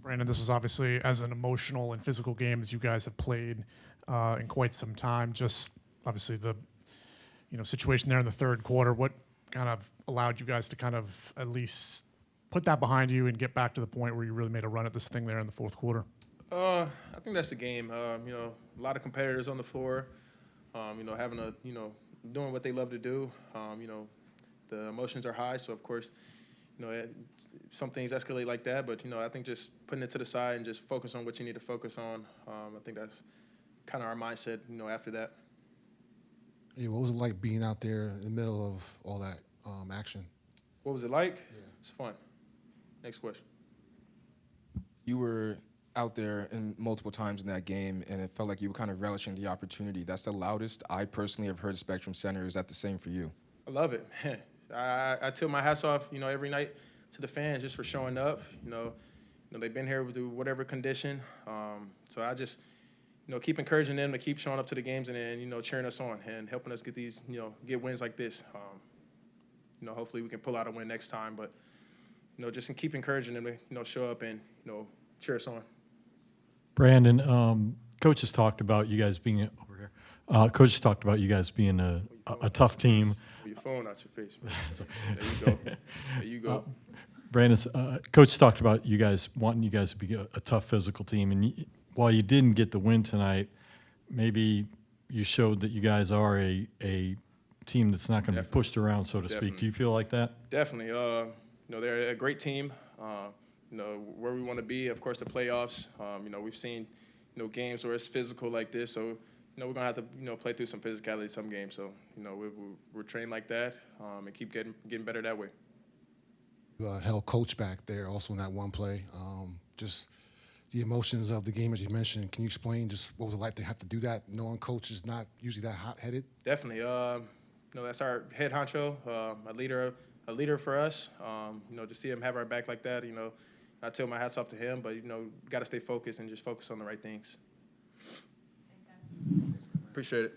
Brandon, this was obviously as an emotional and physical game as you guys have played in quite some time. Just obviously the situation there in the third quarter. What kind of allowed you guys to kind of at least put that behind you and get back to the point where you really made a run at this thing there in the fourth quarter? I think that's the game. A lot of competitors on the floor. Having a doing what they love to do. The emotions are high, so of course, some things escalate like that. But I think just putting it to the side and just focus on what you need to focus on. I think that's kind of our mindset. After that. Yeah, what was it like being out there in the middle of all that action? What was it like? Yeah. It's fun. Next question. You were out there in multiple times in that game, and it felt like you were kind of relishing the opportunity. That's the loudest I personally have heard Spectrum Center. Is that the same for you? I love it. I tilt my hats off, every night to the fans just for showing up. They've been here through whatever condition. So I just, keep encouraging them to keep showing up to the games and then, cheering us on and helping us get these, get wins like this. Hopefully we can pull out a win next time. But, just keep encouraging them to, show up and, cheer us on. Brandon, Coach has talked about you guys being over here. Coach has talked about you guys being a tough team. Pull your phone out your face, man. There you go. There you go. Brandon's Coach talked about you guys wanting you guys to be a tough physical team, and while you didn't get the win tonight, maybe you showed that you guys are a team that's not going to be pushed around, so to speak. Do you feel like that? Definitely. They're a great team. Where we want to be, of course, the playoffs. We've seen, games where it's physical like this. So, we're going to have to, play through some physicality some games. So, we're trained like that and keep getting better that way. You held Coach back there also in that one play. Just the emotions of the game, as you mentioned. Can you explain just what was it like to have to do that, knowing Coach is not usually that hot-headed? Definitely. That's our head honcho, a leader for us. To see him have our back like that, I tilt my hats off to him, but, got to stay focused and just focus on the right things. Appreciate it.